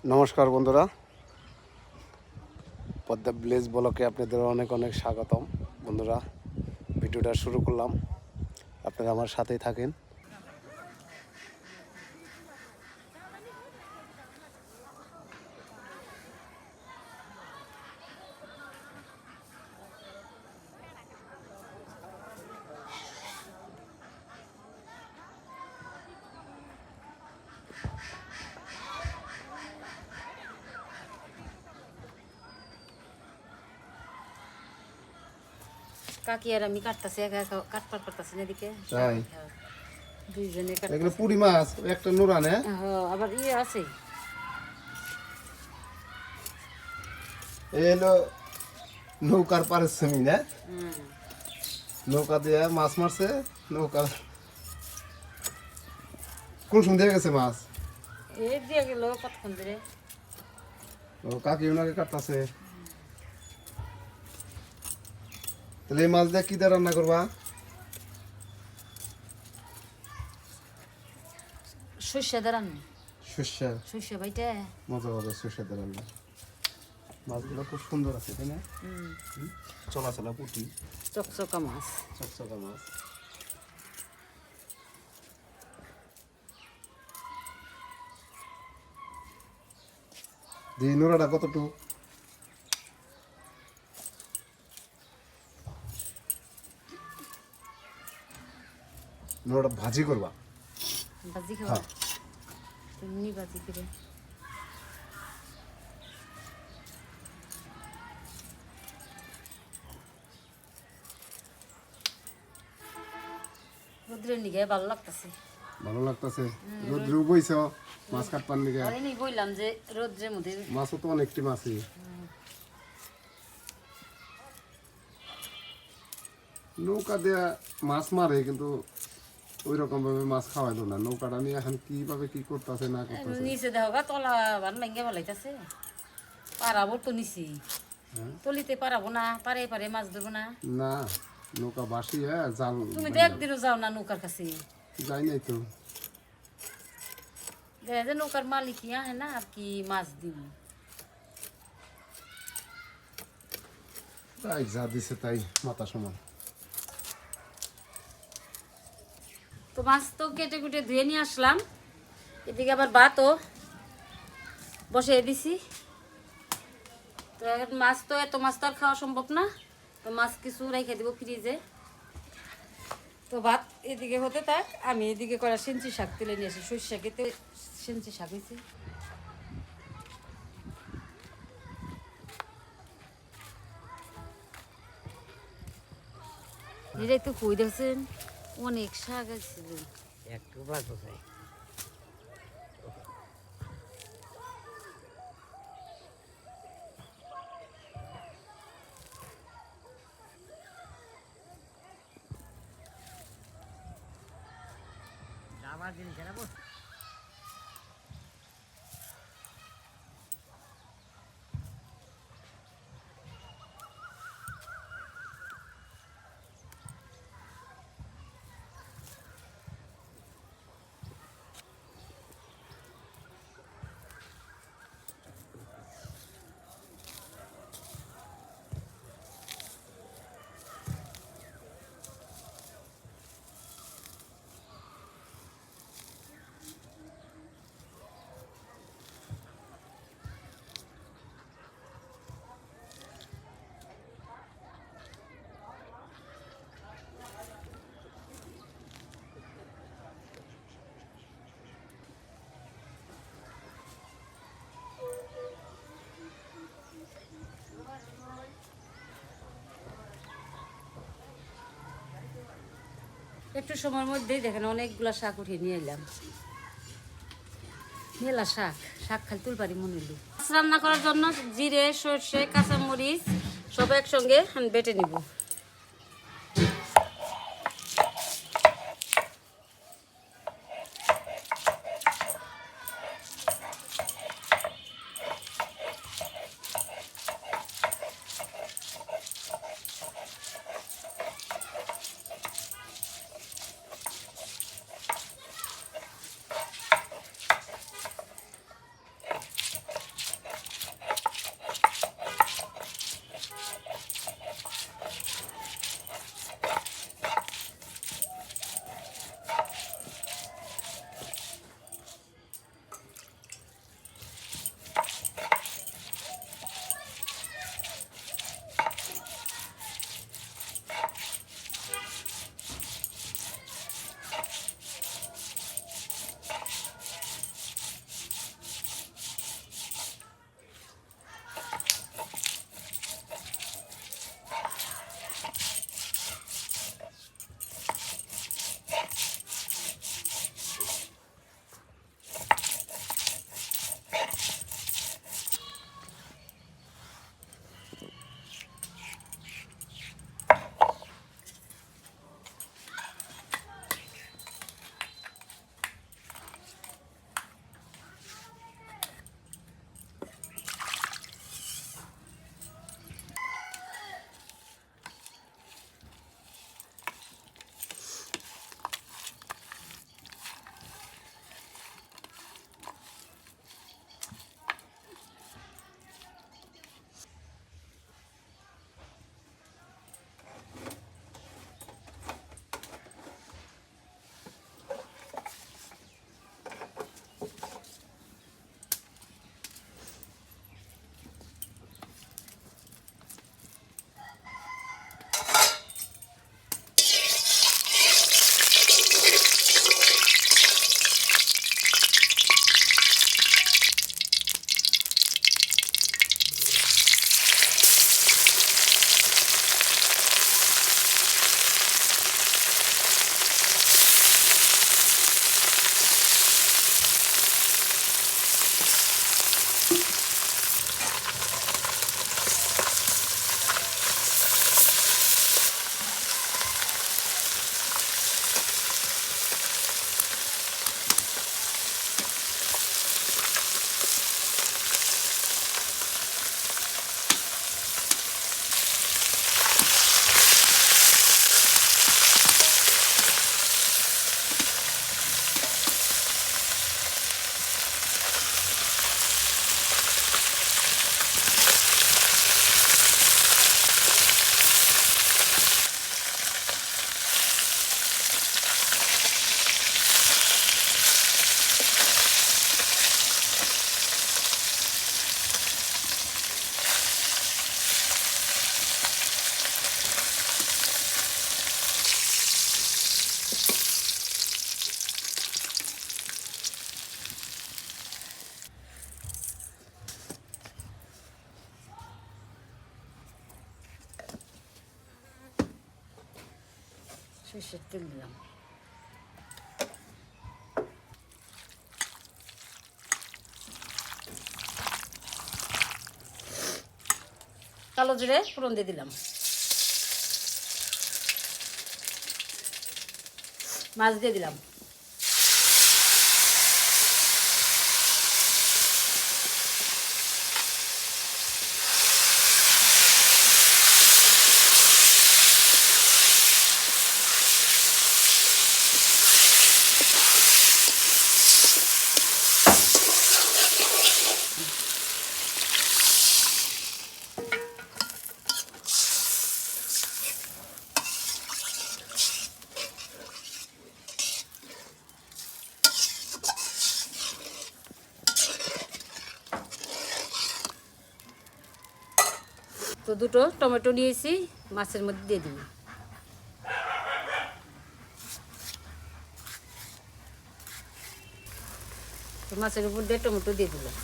নমস্কার বন্ধুরা, পদ্মা ভিলেজ ব্লকে আপনাদের অনেক অনেক স্বাগতম। বন্ধুরা, ভিডিওটা শুরু করলাম, আপনারা আমার সাথেই থাকেন। কাকি আর আমি কাটতাছি, একা একা কাটপার করতেছি না এদিকে। তাই দুইজনে এগুলো পুঁটি মাছ, একটা নোরানে আবার আছে। এই হলো নৌকার পারের ছবি না, নৌকা দিয়ে মাছ মারছে। নৌকা কোন সন্ধ্যে গেছে মাছ, এই দিয়ে গেল কতক্ষণ ধরে। ও কাকি ওনাকে কাটতেছে। তাহলে এই মাছ দিয়ে কি দিয়ে রান্না করবা? সর্ষে দাঁড়ান, সর্ষে সর্ষে বাইটা মজা হবে সর্ষে দিয়ে রান্না। মাছগুলো খুব সুন্দর আছে, তাই না? চলা চলা পুঁটি, চকচকা মাছ। চকচকা মাছ। দিয়ে নোড়াটা কতটুকু? নোড়াটা ভাজি করবা? ভাজি খাওয়া এমনি ভাজি করে। রোদ্রের নিগে ভালো লাগতেছে। ভালো লাগতেছে। রোদ্রে বইছ মাছ কাটপার নিকে। আরে নি বললাম যে রোদ্রের মধ্যে মাছও তো অনেকটি মাছই। নৌকা দেয়া মাছ মারে, কিন্তু ওই রকম ভাবে মাছ খাওয়াইলো না। নৌকাটা নিয়ে এখন কিভাবে কি করতেছে না করতেছে। নিচে দেখো গা তলা বান ভেঙে বলাইতেছে। পারাবো তো নিছি, তলিতে পারাবো না, পারে পারে মাছ ধরবো না। না, নৌকা বাসি জাল। তুমি তো একদিনও যাও না নৌকার কাছে। যাই নাই তো। দেখা যায় নৌকার মালিক আহে না আর কি মাছ দিব। তাই যা দিছে তাই মাথা সমান। তো মাছ তো কেটে কুটে ধুয়ে নিয়ে আসলাম। এদিকে আবার ভাতও বসিয়ে দিছি। তো এখন মাছ তো এত মাছ তো আর খাওয়া সম্ভব না, তো মাছ কিছু রেখে দিব ফ্রিজে। তো ভাত এদিকে হতে থাক, আমি এদিকে করা সেঞ্চি শাক তুলে নিয়ে আসি। সর্ষে কেটে সেঞ্চি শাক হয়েছে। এটাই তো কই দেখছেন, অনেক শাক আছে। একটু ভালো চাই। আমার দিন কেন বস একটু সময়ের মধ্যেই দেখেন অনেকগুলা শাক উঠিয়ে নিয়ে এলাম। মেলা শাক, শাক খালি তুলপারি মনে হলো। মাছ রান্না করার জন্য জিরে, সর্ষে, কাঁচামরিচ সব একসঙ্গে আমি বেটে নিব। সরষের তেল দিলাম। কালো জিরে ফোড়ন দিয়ে দিলাম। মাছ দিয়ে দিলাম। তো দুটো টমেটো নিয়েছি, মাছের মধ্যে দিয়ে দিই। তো মাছের উপর দিয়ে টমেটো দিয়ে দিলাম।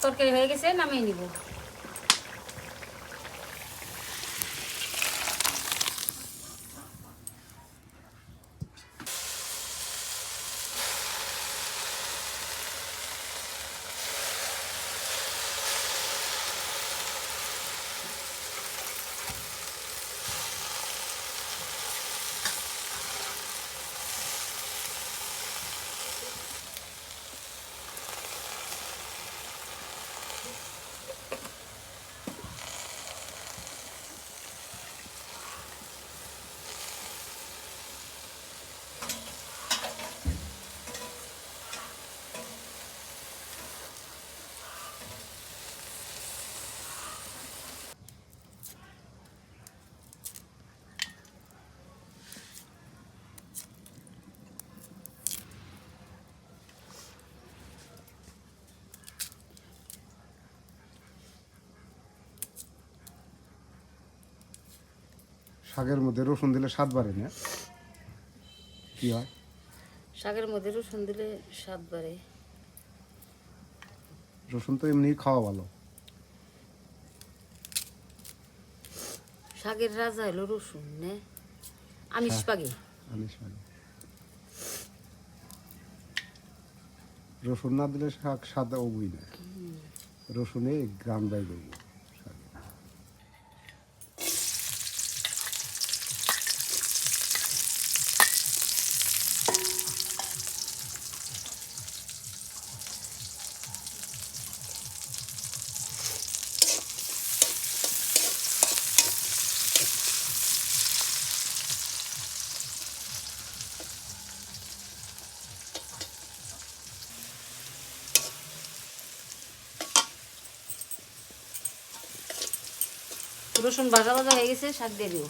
তরকারি হয়ে গেছে, নামিয়ে নিব। শাকের মধ্যে রসুন দিলে স্বাদ বাড়ে না? কি হয়? শাকের মধ্যে রসুন দিলে স্বাদ বাড়ে। রসুন তো এমনি খাওয়া ভালো। শাকের রাজা হলো রসুন, নে আমিষ পাগে। আনিস ভাই, রসুন না দিলে শাক স্বাদ অবই না। রসুনে গ্রাম বাইরে রসুন ভাজা ভাজা হয়ে গেছে, শাক দিয়ে দিব।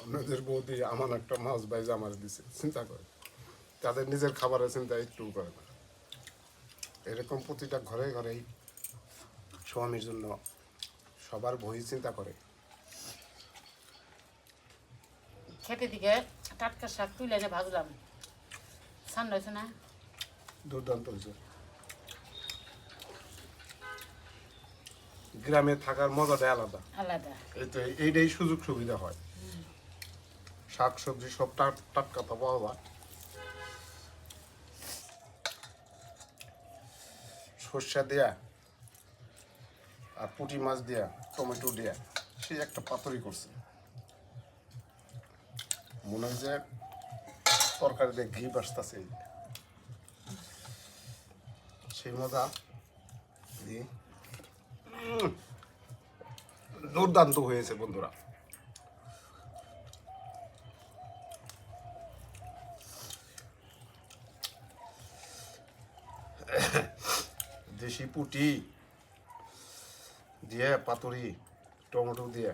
আপনাদের বৌদি আমার একটা মাছ বাইজ আমার দিছে, চিন্তা করে। তাদের নিজের খাবারের চিন্তা একটু করে না। এরকম প্রতিটা ঘরে ঘরেই স্বামীর জন্য সবার বই চিন্তা করে। খেতে দিকে টাটকা শাক তুলে এনে ভাজলাম, ঠান্ডা হয়েছে না? দুর্দান্ত হয়েছে। গ্রামে থাকার মজাটাই আলাদা। আলাদা। এইটাই সুযোগ সুবিধা হয়, শাক সবজি সব টাটকা তো পাওয়া যায়। সর্ষা দেয়া আর পুঁটি মাছ দেয়া টমেটো দেয়া সেই একটা পাতুরি করছে, মনে হয় যে তরকারি দিয়ে ঘি বাসতেছে, সেই মজা দিয়ে দুর্দান্ত হয়েছে বন্ধুরা। দেশি পুঁটি দিয়ে পাতুরি টমেটো দিয়ে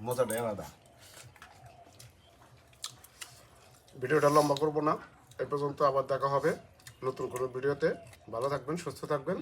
মজাটাই আলাদা। ভিডিওটা লম্বা করবো না, এ পর্যন্ত আবার দেখা হবে নতুন কোনো ভিডিওতে। ভালো থাকবেন, সুস্থ থাকবেন।